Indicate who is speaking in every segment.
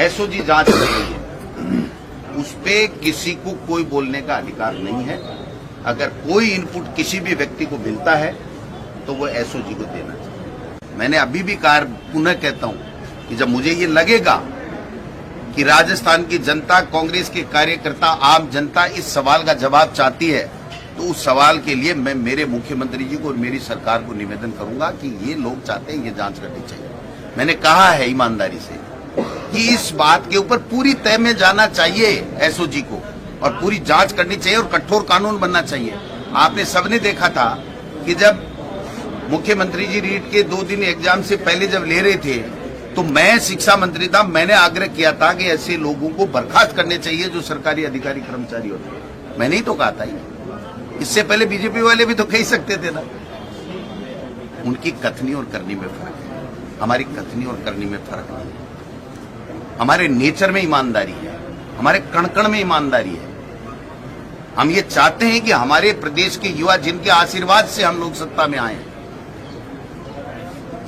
Speaker 1: SOG जांच हो रही है, उस पे किसी को कोई बोलने का अधिकार नहीं है। अगर कोई इनपुट किसी भी व्यक्ति को मिलता है तो वो एसओजी को देना चाहिए। मैंने अभी भी कहा, पुनः कहता हूं कि जब मुझे ये लगेगा कि राजस्थान की जनता, कांग्रेस के कार्यकर्ता, आम जनता इस सवाल का जवाब चाहती है, तो उस सवाल के लिए मैं मेरे मुख्यमंत्री जी को और मेरी सरकार को निवेदन करूंगा कि ये लोग चाहते हैं, ये जांच करनी चाहिए। मैंने कहा है ईमानदारी से कि इस बात के ऊपर पूरी तय में जाना चाहिए एसओजी को, और पूरी जांच करनी चाहिए और कठोर कानून बनना चाहिए। आपने सबने देखा था कि जब मुख्यमंत्री जी रीट के 2 दिन एग्जाम से पहले जब ले रहे थे, तो मैं शिक्षा मंत्री था, मैंने आग्रह किया था कि ऐसे लोगों को बर्खास्त करने चाहिए जो सरकारी अधिकारी कर्मचारी होते हैं। मैंने ही तो कहा था। इससे पहले बीजेपी वाले भी तो कह सकते थे ना। उनकी कथनी और करनी में फर्क है, हमारी कथनी और करनी में फर्क नहीं है। हमारे नेचर में ईमानदारी है, हमारे कण कण में ईमानदारी है। हम ये चाहते हैं कि हमारे प्रदेश के युवा, जिनके आशीर्वाद से हम लोग सत्ता में आए हैं,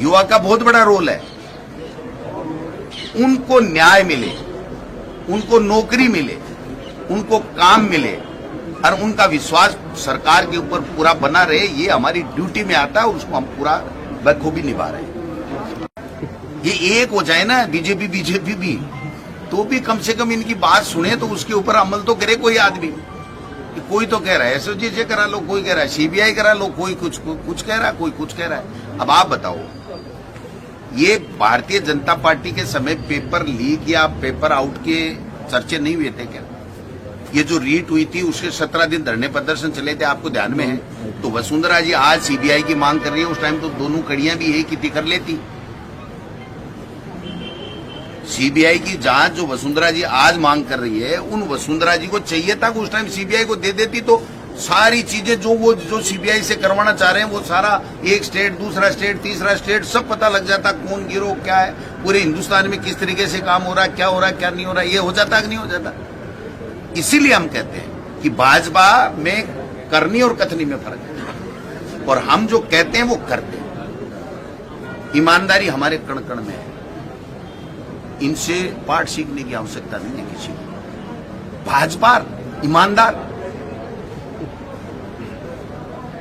Speaker 1: युवा का बहुत बड़ा रोल है, उनको न्याय मिले, उनको नौकरी मिले, उनको काम मिले और उनका विश्वास सरकार के ऊपर पूरा बना रहे। ये हमारी ड्यूटी में आता है और उसको हम पूरा बखूबी निभा रहे हैं। ये एक हो जाए ना बीजेपी भी, तो भी कम से कम इनकी बात सुने, तो उसके ऊपर अमल तो करे कोई आदमी। कोई तो कह रहा है एसओजी से करा लो, कोई कह रहा है सीबीआई करा लो, कोई कुछ कह रहा है, कोई कुछ कह रहा है। अब आप बताओ, ये भारतीय जनता पार्टी के समय पेपर लीक या पेपर आउट के चर्चे नहीं हुए थे क्या? ये जो रीट हुई थी उसके 17 दिन धरने प्रदर्शन चले थे, आपको ध्यान में है? तो वसुंधरा जी आज सीबीआई की मांग कर रही है, उस टाइम तो दोनों कड़ियां भी एक ही कर लेती। सीबीआई की जांच जो वसुंधरा जी आज मांग कर रही है, उन वसुंधरा जी को चाहिए था कि उस टाइम सीबीआई को दे देती, तो सारी चीजें जो सीबीआई से करवाना चाह रहे हैं, वो सारा एक स्टेट, दूसरा स्टेट, तीसरा स्टेट, सब पता लग जाता, कौन गिरोह क्या है, पूरे हिंदुस्तान में किस तरीके से काम हो रहा है, क्या हो रहा है, क्या नहीं हो रहा है, ये हो जाता कि नहीं हो जाता। इसीलिए हम कहते हैं कि भाजपा में करनी और कथनी में फर्क है, और हम जो कहते हैं वो करते हैं। ईमानदारी हमारे कण कण में है, इनसे पाठ सीखने की आवश्यकता नहीं है किसी को। भाजपा ईमानदार,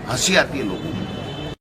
Speaker 1: हंसी आती है लोगों को।